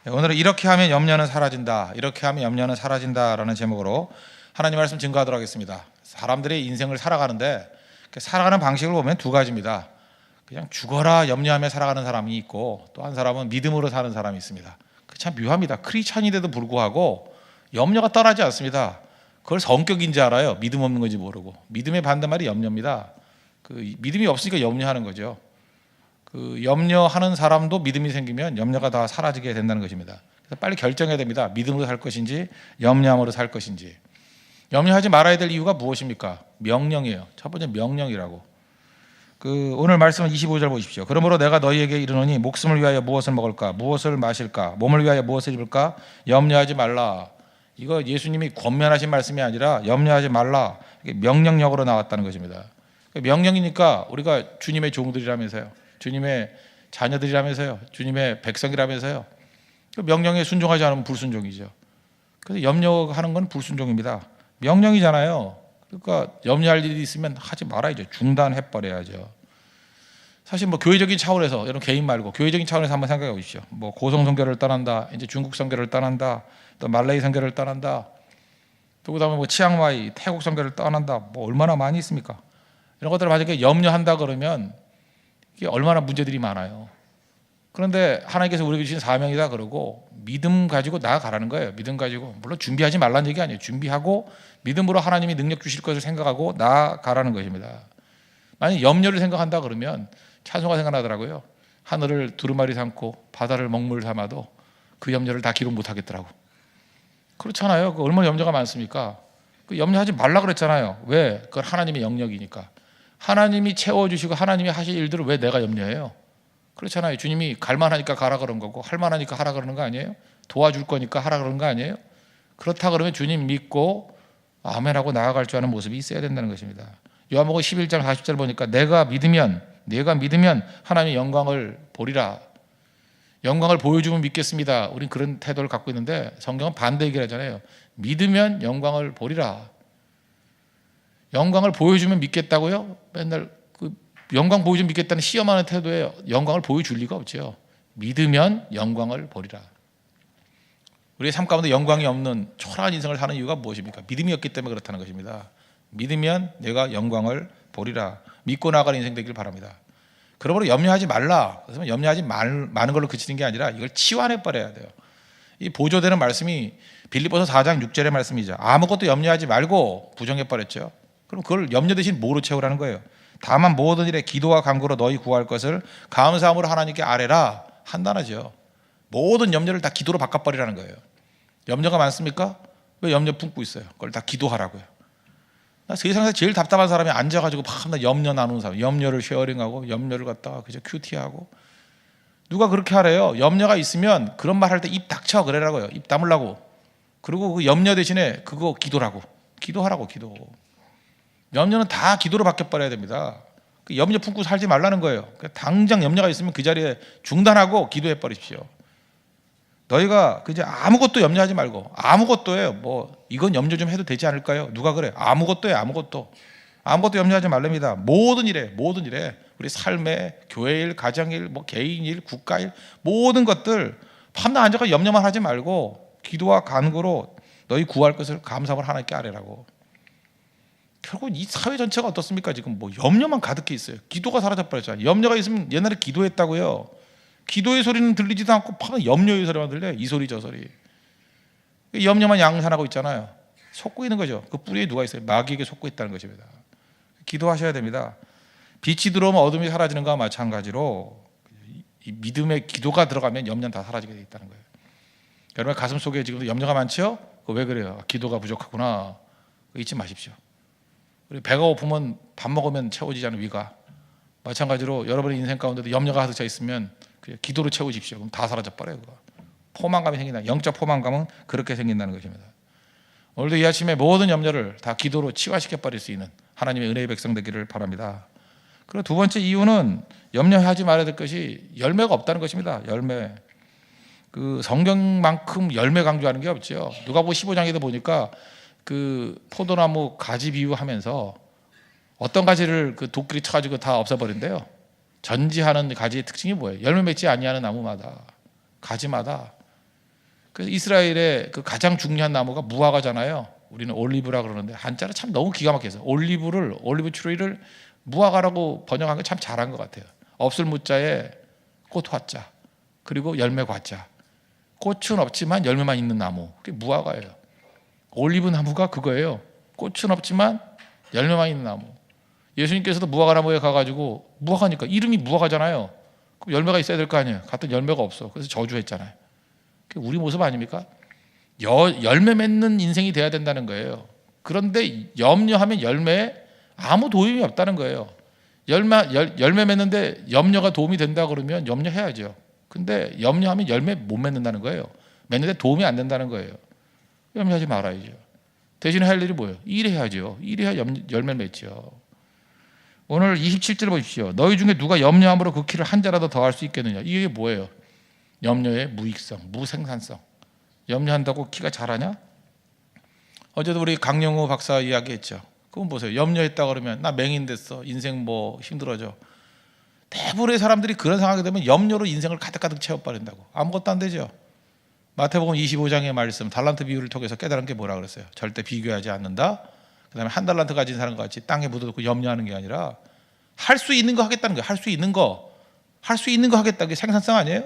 오늘은 이렇게 하면 염려는 사라진다, 이렇게 하면 염려는 사라진다라는 제목으로 하나님 말씀 증거하도록 하겠습니다. 사람들의 인생을 살아가는데 살아가는 방식을 보면 두 가지입니다. 그냥 죽어라 염려하며 살아가는 사람이 있고, 또 한 사람은 믿음으로 사는 사람이 있습니다. 참 묘합니다. 크리스천인데도 불구하고 염려가 떠나지 않습니다. 그걸 성격인지 알아요. 믿음 없는 건지 모르고. 믿음의 반대말이 염려입니다. 믿음이 없으니까 염려하는 거죠. 염려하는 사람도 믿음이 생기면 염려가 다 사라지게 된다는 것입니다. 그래서 빨리 결정해야 됩니다. 믿음으로 살 것인지 염려함으로 살 것인지. 염려하지 말아야 될 이유가 무엇입니까? 명령이에요. 첫 번째 명령이라고. 오늘 말씀은 25절 보십시오. 그러므로 내가 너희에게 이르노니 목숨을 위하여 무엇을 먹을까, 무엇을 마실까, 몸을 위하여 무엇을 입을까 염려하지 말라. 이거 예수님이 권면하신 말씀이 아니라 염려하지 말라, 명령력으로 나왔다는 것입니다. 명령이니까 우리가 주님의 종들이라면서요, 주님의 자녀들이라면서요, 주님의 백성이라면서요. 명령에 순종하지 않으면 불순종이죠. 그래서 염려하는 건 불순종입니다. 명령이잖아요. 그러니까 염려할 일이 있으면 하지 말아야죠. 중단해버려야죠. 사실 교회적인 차원에서, 여러분 개인 말고 교회적인 차원에서 한번 생각해 보십시오. 고성 선교를 떠난다, 이제 중국 선교를 떠난다, 또 말레이 선교를 떠난다, 또 그다음에 치앙마이 태국 선교를 떠난다, 얼마나 많이 있습니까? 이런 것들을 만약에 염려한다 그러면 이게 얼마나 문제들이 많아요. 그런데 하나님께서 우리에게 주신 사명이다 그러고 믿음 가지고 나아가라는 거예요. 믿음 가지고. 물론 준비하지 말라는 얘기 아니에요. 준비하고 믿음으로 하나님이 능력 주실 것을 생각하고 나아가라는 것입니다. 만약 염려를 생각한다 그러면 찬송가 생각나더라고요. 하늘을 두루마리 삼고 바다를 먹물 삼아도 그 염려를 다 기록 못하겠더라고. 그렇잖아요. 얼마나 염려가 많습니까? 염려하지 말라 그랬잖아요. 왜? 그건 하나님의 영역이니까. 하나님이 채워주시고 하나님이 하실 일들을 왜 내가 염려해요? 그렇잖아요. 주님이 갈만하니까 가라 그런 거고, 할만하니까 하라 그러는 거 아니에요? 도와줄 거니까 하라 그러는 거 아니에요? 그렇다 그러면 주님 믿고 아멘하고 나아갈 줄 아는 모습이 있어야 된다는 것입니다. 요한복음 11장 40절 보니까 내가 믿으면 하나님의 영광을 보리라. 영광을 보여주면 믿겠습니다. 우린 그런 태도를 갖고 있는데 성경은 반대 얘기를 하잖아요. 믿으면 영광을 보리라. 영광을 보여주면 믿겠다고요? 맨날 영광 보여주면 믿겠다는 시험하는 태도에 영광을 보여줄 리가 없죠. 믿으면 영광을 보리라. 우리의 삶 가운데 영광이 없는 초라한 인생을 사는 이유가 무엇입니까? 믿음이 없기 때문에 그렇다는 것입니다. 믿으면 내가 영광을 보리라. 믿고 나아가는 인생 되길 바랍니다. 그러므로 염려하지 말라. 그래서 염려하지 많은 걸로 그치는 게 아니라 이걸 치환해 버려야 돼요. 이 보조되는 말씀이 빌립보서 4장 6절의 말씀이죠. 아무것도 염려하지 말고 부정해 버렸죠. 그럼 그걸 염려 대신 뭐로 채우라는 거예요? 다만 모든 일에 기도와 간구로 너희 구할 것을 감사함으로 하나님께 아뢰라 한다나죠. 모든 염려를 다 기도로 바꿔버리라는 거예요. 염려가 많습니까? 왜 염려 품고 있어요? 그걸 다 기도하라고요. 나 세상에서 제일 답답한 사람이 앉아가지고 밤낮 염려 나누는 사람, 염려를 쉐어링하고 염려를 갖다가 그저 큐티하고. 누가 그렇게 하래요? 염려가 있으면 그런 말 할 때 입 닥쳐 그래라고요. 입 다물라고. 그리고 그 염려 대신에 그거 기도라고. 기도하라고. 기도. 염려는 다 기도로 바뀌어버려야 됩니다. 염려 품고 살지 말라는 거예요. 당장 염려가 있으면 그 자리에 중단하고 기도해 버리십시오. 너희가 그저 아무것도 염려하지 말고, 아무것도예요. 이건 염려 좀 해도 되지 않을까요? 누가 그래? 아무것도예요. 아무것도 염려하지 말랍니다. 모든 일에 우리 삶의 교회일, 가정일, 개인일, 국가일, 모든 것들 밤낮 앉아서 염려만 하지 말고 기도와 간구로 너희 구할 것을 감사함으로 하나님께 아뢰라고. 결국 이 사회 전체가 어떻습니까? 지금 염려만 가득해 있어요. 기도가 사라져버렸잖아요. 염려가 있으면 옛날에 기도했다고요. 기도의 소리는 들리지도 않고 염려의 소리만 들려요. 이 소리 저 소리. 염려만 양산하고 있잖아요. 속고 있는 거죠. 그 뿌리에 누가 있어요? 마귀에게 속고 있다는 것입니다. 기도하셔야 됩니다. 빛이 들어오면 어둠이 사라지는 것과 마찬가지로 이 믿음의 기도가 들어가면 염려는 다 사라지게 돼 있다는 거예요. 여러분 가슴 속에 지금도 염려가 많죠? 왜 그래요? 기도가 부족하구나. 잊지 마십시오. 우리 배가 고프면 밥 먹으면 채워지지 않은 위가, 마찬가지로 여러분의 인생 가운데도 염려가 가득 차 있으면 기도로 채우십시오. 그럼 다 사라져버려요. 포만감이 생긴다. 영적 포만감은 그렇게 생긴다는 것입니다. 오늘도 이 아침에 모든 염려를 다 기도로 치유시켜버릴 수 있는 하나님의 은혜의 백성 되기를 바랍니다. 그리고 두 번째 이유는 염려하지 말아야 될 것이 열매가 없다는 것입니다. 열매. 성경만큼 열매 강조하는 게 없죠. 누가복음 15장에도 보니까 포도나무 가지 비유하면서 어떤 가지를 도끼리 쳐가지고 다 없애버린대요. 전지하는 가지의 특징이 뭐예요? 열매 맺지 아니하는 나무마다, 가지마다 그래서 이스라엘의 그 가장 중요한 나무가 무화과잖아요. 우리는 올리브라 그러는데 한자는 참 너무 기가 막혀서 올리브 트리를 무화과라고 번역한 게 참 잘한 것 같아요. 없을 무자에 꽃 화자 그리고 열매 과자. 꽃은 없지만 열매만 있는 나무. 그게 무화과예요. 올리브 나무가 그거예요. 꽃은 없지만 열매만 있는 나무. 예수님께서도 무화과 나무에 가가지고 무화과니까 이름이 무화과잖아요. 그럼 열매가 있어야 될 거 아니에요. 갔더니 열매가 없어. 그래서 저주했잖아요. 그게 우리 모습 아닙니까? 열매 맺는 인생이 돼야 된다는 거예요. 그런데 염려하면 열매에 아무 도움이 없다는 거예요. 열매 맺는데 염려가 도움이 된다 그러면 염려해야죠. 근데 염려하면 열매 못 맺는다는 거예요. 맺는데 도움이 안 된다는 거예요. 염려하지 말아야죠. 대신에 할 일이 뭐예요? 일해야죠. 일해야 열매 맺죠. 오늘 27절 보십시오. 너희 중에 누가 염려함으로 그 키를 한 자라도 더할 수 있겠느냐. 이게 뭐예요? 염려의 무익성, 무생산성. 염려한다고 키가 자라냐? 어제도 우리 강영호 박사 이야기했죠. 그건 보세요. 염려했다 그러면 나 맹인 됐어. 인생 뭐 힘들어져. 대부분의 사람들이 그런 상황이 되면 염려로 인생을 가득가득 채워버린다고. 아무것도 안 되죠. 마태복음 25장의 말씀 달란트 비유를 통해서 깨달은 게 뭐라 그랬어요? 절대 비교하지 않는다. 그 다음에 한 달란트 가진 사람과 같이 땅에 묻어놓고 염려하는 게 아니라 할 수 있는 거 하겠다는 거예요. 할 수 있는 거 하겠다는 게 생산성 아니에요?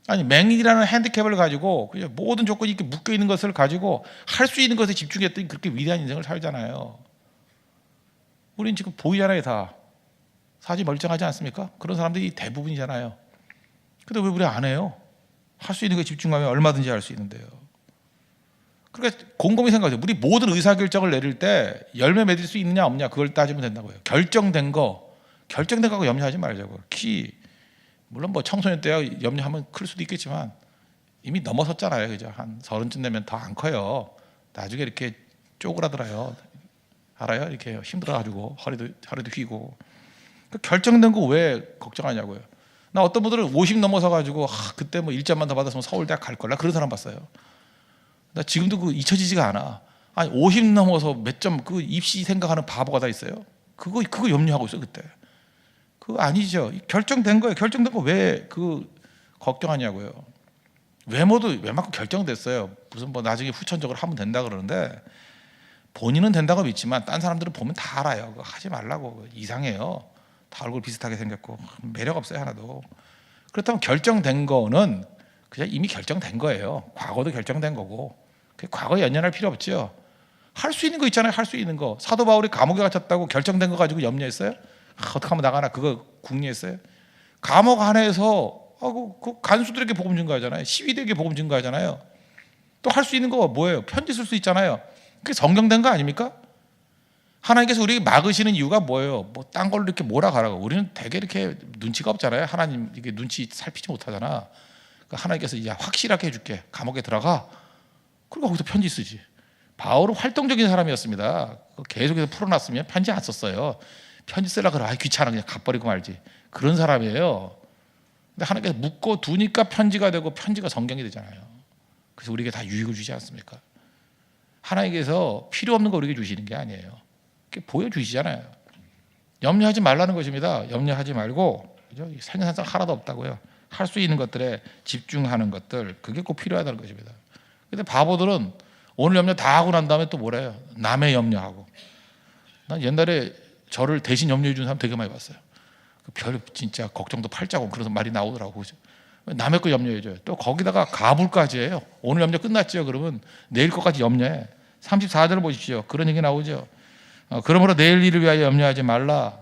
아니 맹인이라는 핸디캡을 가지고 그냥 모든 조건이 이렇게 묶여있는 것을 가지고 할 수 있는 것에 집중했더니 그렇게 위대한 인생을 살잖아요. 우린 지금 보이잖아요. 다 사지 멀쩡하지 않습니까? 그런 사람들이 대부분이잖아요. 근데 왜 우리 안 해요? 할 수 있는 것에 집중하면 얼마든지 할 수 있는데요. 그러니까 곰곰이 생각해요. 우리 모든 의사결정을 내릴 때 열매 맺을 수 있느냐 없느냐 그걸 따지면 된다고요. 결정된 거 염려하지 말자고요. 물론 뭐 청소년 때야 염려하면 클 수도 있겠지만 이미 넘어섰잖아요. 그죠? 한 30쯤 되면 더 안 커요. 나중에 이렇게 쪼그라들어요. 알아요? 이렇게 힘들어가지고 허리도 휘고. 결정된 거 왜 걱정하냐고요. 나 어떤 분들은 50 넘어서 가지고 그때 뭐 1점만 더 받았으면 서울대학 갈 걸. 나 그런 사람 봤어요. 나 지금도 그 잊혀지지가 않아. 아니 50 넘어서 몇 점 그 입시 생각하는 바보가 다 있어요. 그거 염려하고 있어 그때. 그거 아니죠. 결정된 거예요. 결정된 거 왜 그 걱정하냐고요. 외모도 웬만큼 결정됐어요. 무슨 뭐 나중에 후천적으로 하면 된다 그러는데 본인은 된다고 믿지만 딴 사람들은 보면 다 알아요. 그거 하지 말라고. 이상해요. 다 얼굴 비슷하게 생겼고 매력 없어요 하나도. 그렇다면 결정된 거는 그냥 이미 결정된 거예요. 과거도 결정된 거고 과거에 연연할 필요 없죠. 할 수 있는 거 있잖아요. 할 수 있는 거. 사도 바울이 감옥에 갇혔다고 결정된 거 가지고 염려했어요? 어떻게 하면 나가나 그거 궁리했어요? 감옥 안에서 그 간수들에게 복음 전가하잖아요. 시위대에게 복음 전가하잖아요. 또 할 수 있는 거 뭐예요? 편지 쓸 수 있잖아요. 그게 성경된 거 아닙니까? 하나님께서 우리에게 막으시는 이유가 뭐예요? 뭐 딴 걸로 이렇게 몰아가라고. 우리는 되게 이렇게 눈치가 없잖아요. 하나님 이게 눈치 살피지 못하잖아. 하나님께서 이제 확실하게 해줄게. 감옥에 들어가. 그리고 거기서 편지 쓰지. 바울은 활동적인 사람이었습니다. 계속해서 풀어놨으면 편지 안 썼어요. 편지 쓰려고 그래. 귀찮아. 그냥 갚아버리고 말지. 그런 사람이에요. 근데 하나님께서 묶어 두니까 편지가 되고 편지가 성경이 되잖아요. 그래서 우리에게 다 유익을 주지 않습니까? 하나님께서 필요 없는 거 우리에게 주시는 게 아니에요. 보여주시잖아요. 염려하지 말라는 것입니다. 염려하지 말고 생산성 하나도 없다고요. 할 수 있는 것들에 집중하는 것들 그게 꼭 필요하다는 것입니다. 근데 바보들은 오늘 염려 다 하고 난 다음에 또 뭐래요? 남의 염려하고. 난 옛날에 저를 대신 염려해 준 사람 되게 많이 봤어요. 별 진짜 걱정도 팔자고 그런 말이 나오더라고. 남의 거 염려해줘요. 또 거기다가 가불까지 해요. 오늘 염려 끝났죠. 그러면 내일 것까지 염려해. 34절을 보십시오. 그런 얘기 나오죠. 그러므로 내일 일을 위하여 염려하지 말라.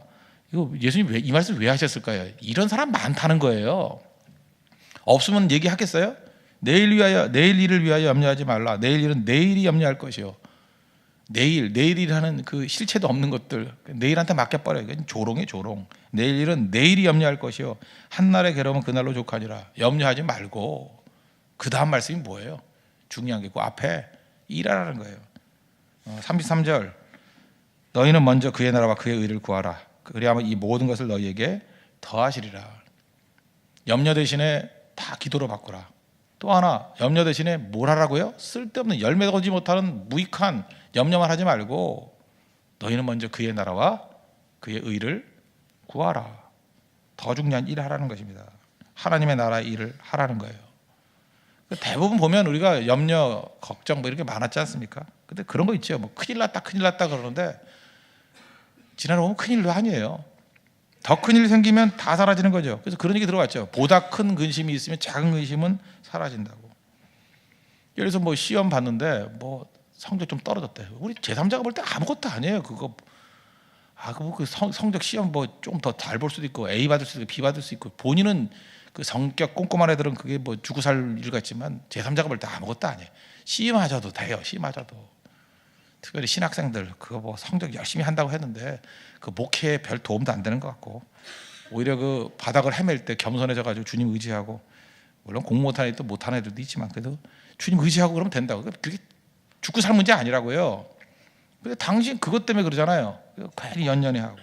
이거 예수님 이 말씀 왜 하셨을까요? 이런 사람 많다는 거예요. 없으면 얘기하겠어요? 내일 일을 위하여 염려하지 말라. 내일 일은 내일이 염려할 것이요. 내일이라는 그 실체도 없는 것들 내일한테 맡겨버려요. 조롱이에요, 조롱. 내일 일은 내일이 염려할 것이요. 한날의 괴로움은 그날로 족하니라. 염려하지 말고 그 다음 말씀이 뭐예요? 중요한 게 그 앞에 일하라는 거예요. 33절 너희는 먼저 그의 나라와 그의 의를 구하라. 그리하면 이 모든 것을 너희에게 더하시리라. 염려 대신에 다 기도로 바꾸라. 또 하나 염려 대신에 뭘 하라고요? 쓸데없는 열매도 거지 못하는 무익한 염려만 하지 말고 너희는 먼저 그의 나라와 그의 의를 구하라. 더 중요한 일을 하라는 것입니다. 하나님의 나라의 일을 하라는 거예요. 대부분 보면 우리가 염려, 걱정 뭐 이렇게 많았지 않습니까? 근데 그런 거 있죠. 뭐 큰일 났다 그러는데 지나다 보면 큰일도 아니에요. 더 큰 일 생기면 다 사라지는 거죠. 그래서 그런 얘기 들어봤죠. 보다 큰 근심이 있으면 작은 근심은 사라진다고. 예를 들어서 뭐 시험 봤는데 뭐 성적 좀 떨어졌대. 우리 제3자가 볼 때 아무것도 아니에요. 그거 그 성적 시험 뭐 좀 더 잘 볼 수도 있고 A 받을 수도 있고 B 받을 수 있고 본인은 그 성격 꼼꼼한 애들은 그게 뭐 죽고 살 일 같지만 제3자가 볼 때 아무것도 아니에요. C 맞아도 돼요. C 맞아도. 특별히 신학생들 그거 뭐 성적 열심히 한다고 했는데 그 목회에 별 도움도 안 되는 것 같고 오히려 그 바닥을 헤맬 때 겸손해져 가지고 주님 의지하고 물론 공부 못하는 애도 못하는 애들도 있지만 그래도 주님 의지하고 그러면 된다고. 그게 죽고 살 문제 아니라고요. 근데 당신 그것 때문에 그러잖아요. 괜히 연연해하고.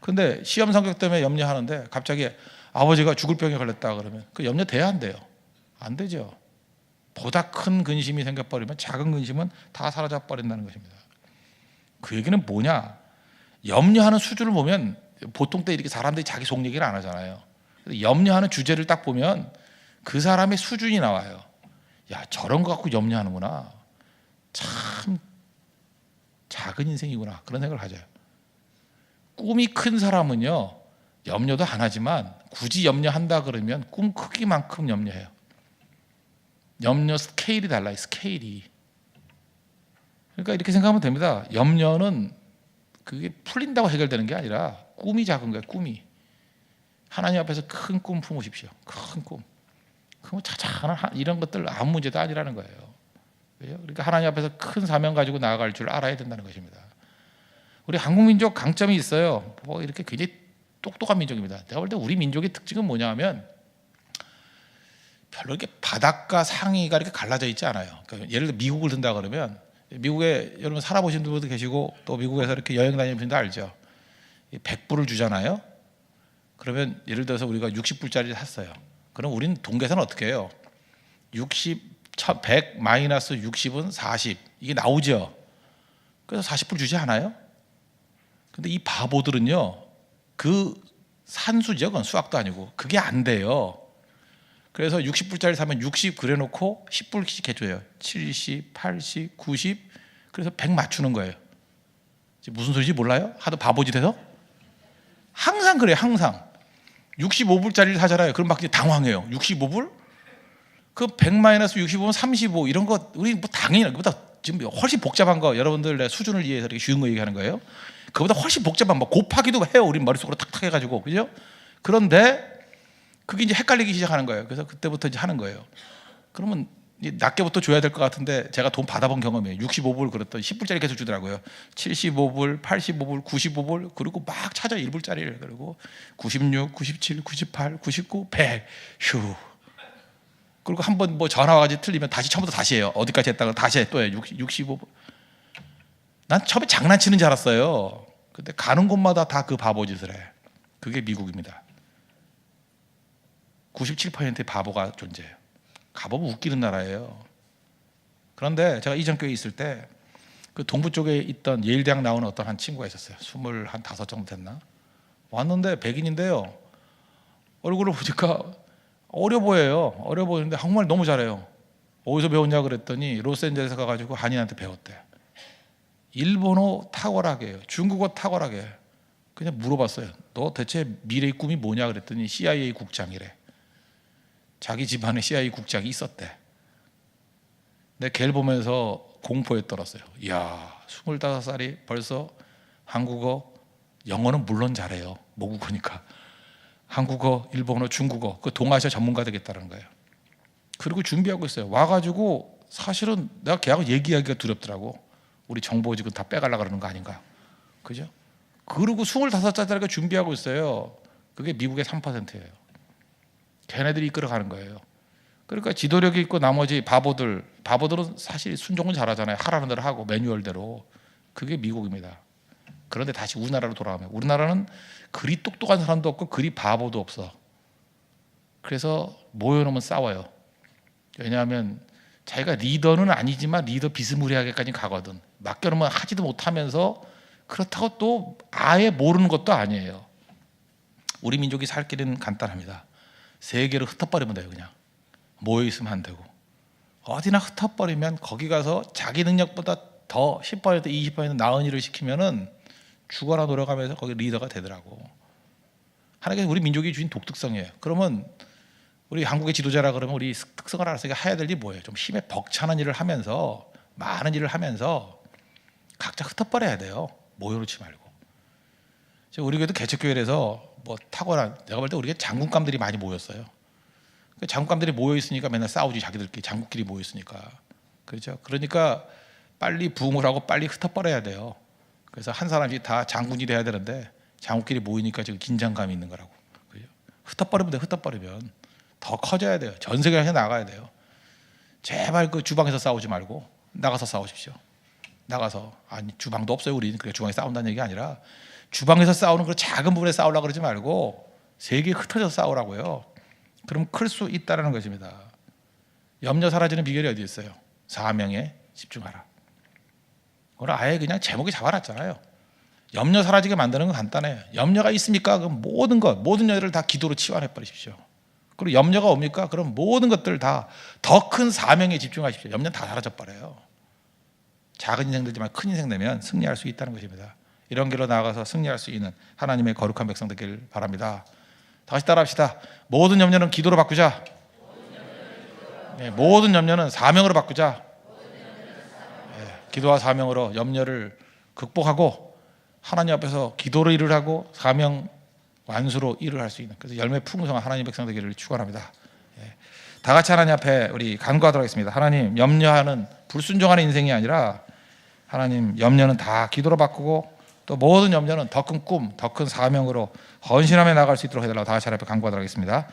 근데 시험 성적 때문에 염려하는데 갑자기 아버지가 죽을 병에 걸렸다 그러면 그 염려 돼야 안 돼요? 안 되죠. 보다 큰 근심이 생겨버리면 작은 근심은 다 사라져 버린다는 것입니다. 그 얘기는 뭐냐? 염려하는 수준을 보면 보통 때 이렇게 사람들이 자기 속 얘기를 안 하잖아요. 염려하는 주제를 딱 보면 그 사람의 수준이 나와요. 야, 저런 거 갖고 염려하는구나. 참 작은 인생이구나. 그런 생각을 가져요. 꿈이 큰 사람은요, 염려도 안 하지만 굳이 염려한다 그러면 꿈 크기만큼 염려해요. 염려 스케일이 달라요. 스케일이. 그러니까 이렇게 생각하면 됩니다. 염려는 그게 풀린다고 해결되는 게 아니라 꿈이 작은 거예요. 꿈이. 하나님 앞에서 큰 꿈 품으십시오. 큰 꿈. 그럼 자잘한 이런 것들 아무 문제도 아니라는 거예요. 그러니까 하나님 앞에서 큰 사명 가지고 나아갈 줄 알아야 된다는 것입니다. 우리 한국 민족 강점이 있어요. 뭐 이렇게 굉장히 똑똑한 민족입니다. 내가 볼 때 우리 민족의 특징은 뭐냐면 별로 이렇게 바닥과 상위가 이렇게 갈라져 있지 않아요. 그러니까 예를 들어 미국을 든다 그러면 미국에 여러분 살아보신 분들도 계시고 또 미국에서 이렇게 여행 다니는 분도 알죠. 100불을 주잖아요. 그러면 예를 들어서 우리가 60불짜리를 샀어요. 그럼 우리는 동계산은 어떻게 해요? 100 마이너스 60은 40 이게 나오죠. 그래서 40불 주지 않아요? 근데 이 바보들은요 그 산수죠. 그건 수학도 아니고 그게 안 돼요. 그래서 60불짜리 사면 60 그려놓고 10불씩 해줘요. 70, 80, 90 그래서 100 맞추는 거예요. 무슨 소리인지 몰라요? 하도 바보짓 해서? 항상 그래요. 항상 65불짜리를 사잖아요. 그럼 막 당황해요. 65불? 그 100 마이너스 65는 35 이런 거 우리 뭐 당연히 그보다 지금 훨씬 복잡한 거 여러분들 수준을 이해해서 이렇게 쉬운 거 얘기하는 거예요. 그보다 훨씬 복잡한 뭐 곱하기도 해요. 우리 머릿속으로 탁탁 해가지고 그죠? 그런데 그게 이제 헷갈리기 시작하는 거예요. 그래서 그때부터 이제 하는 거예요. 그러면 낮게부터 줘야 될 것 같은데 제가 돈 받아본 경험이에요. 65불 그랬더니 10불짜리 계속 주더라고요. 75불, 85불, 95불 그리고 막 찾아 1불짜리를 그리고 96, 97, 98, 99, 100 휴. 그리고 한번 뭐 전화 와가지고 틀리면 다시 처음부터 다시 해요. 어디까지 했다가 다시 해 또 해. 65불. 난 처음에 장난치는 줄 알았어요. 근데 가는 곳마다 다 그 바보짓을 해. 그게 미국입니다. 97%의 바보가 존재해요. 가보면 웃기는 나라예요. 그런데 제가 이전 교회에 있을 때 그 동부 쪽에 있던 예일대학 나오는 어떤 한 친구가 있었어요. 25 정도 됐나? 왔는데 백인인데요. 얼굴을 보니까 어려 보여요. 어려 보이는데 한국말 너무 잘해요. 어디서 배웠냐 그랬더니 로스앤젤레스 가가지고 한인한테 배웠대. 일본어 탁월하게 해요. 중국어 탁월하게 해요. 그냥 물어봤어요. 너 대체 미래의 꿈이 뭐냐 그랬더니 CIA 국장이래. 자기 집안에 CIA 국장이 있었대. 근데 걔를 보면서 공포에 떨었어요. 이야, 25살이 벌써 한국어, 영어는 물론 잘해요. 모국어니까. 한국어, 일본어, 중국어, 그 동아시아 전문가 되겠다는 거예요. 그리고 준비하고 있어요. 와가지고 사실은 내가 걔하고 얘기하기가 두렵더라고. 우리 정보직은 다 빼가려고 그러는 거 아닌가. 그죠? 그리고 25살짜리가 준비하고 있어요. 그게 미국의 3%예요. 걔네들이 이끌어가는 거예요. 그러니까 지도력이 있고 나머지 바보들은 사실 순종은 잘하잖아요. 하라는 대로 하고 매뉴얼대로. 그게 미국입니다. 그런데 다시 우리나라로 돌아가면 우리나라는 그리 똑똑한 사람도 없고 그리 바보도 없어. 그래서 모여놓으면 싸워요. 왜냐하면 자기가 리더는 아니지만 리더 비스무리하게까지 가거든. 맡겨놓으면 하지도 못하면서 그렇다고 또 아예 모르는 것도 아니에요. 우리 민족이 살 길은 간단합니다. 세계로 흩어버리면 돼요. 그냥 모여있으면 안 되고 어디나 흩어버리면 거기 가서 자기 능력보다 더 10% 20% 나은 일을 시키면은 죽어라 노력하면서 거기 리더가 되더라고. 하나님께서 우리 민족이 주신 독특성이에요. 그러면 우리 한국의 지도자라 그러면 우리 특성을 알아서 해야 될 일이 뭐예요? 좀 힘에 벅차는 일을 하면서 많은 일을 하면서 각자 흩어버려야 돼요. 모여놓지 말고. 우리 교회도 개척교회에서 뭐 탁월한, 내가 볼 때 우리 장군감들이 많이 모였어요. 장군감들이 모여 있으니까 맨날 싸우지, 자기들끼리 장군끼리 모여 있으니까. 그렇죠? 그러니까 빨리 부흥을 하고 빨리 흩어버려야 돼요. 그래서 한 사람씩 다 장군이 돼야 되는데 장군끼리 모이니까 지금 긴장감이 있는 거라고. 그죠? 흩어버리면 돼. 흩어버리면 더 커져야 돼요. 전 세계에 나가야 돼요. 제발 그 주방에서 싸우지 말고 나가서 싸우십시오. 나가서, 아니 주방도 없어요 우리는. 그러니까 주방에 싸운다는 얘기가 아니라 주방에서 싸우는 그 작은 부분에 싸우려고 그러지 말고 세계에 흩어져서 싸우라고요. 그럼 클 수 있다는 것입니다. 염려 사라지는 비결이 어디 있어요? 사명에 집중하라. 오늘 아예 그냥 제목이 잡아놨잖아요. 염려 사라지게 만드는 건 간단해요. 염려가 있습니까? 그럼 모든 것, 모든 염려를 다 기도로 치환해 버리십시오. 그리고 염려가 옵니까? 그럼 모든 것들 다 더 큰 사명에 집중하십시오. 염려는 다 사라져 버려요. 작은 인생 되지만 큰 인생 되면 승리할 수 있다는 것입니다. 이런 길로 나아가서 승리할 수 있는 하나님의 거룩한 백성 되길 바랍니다. 다시 따라합시다. 모든 염려는 기도로 바꾸자. 네, 모든 염려는 사명으로 바꾸자. 네, 기도와 사명으로 염려를 극복하고 하나님 앞에서 기도로 일을 하고 사명 완수로 일을 할 수 있는, 그래서 열매 풍성한 하나님 백성 되기를 축원합니다. 네, 다 같이 하나님 앞에 우리 간구하도록 하겠습니다. 하나님, 염려하는 불순종하는 인생이 아니라 하나님, 염려는 다 기도로 바꾸고 또 모든 염려는 더 큰 꿈, 더 큰 사명으로 헌신하며 나갈 수 있도록 해달라고 다 같이 하나님 앞에 간구하도록 하겠습니다.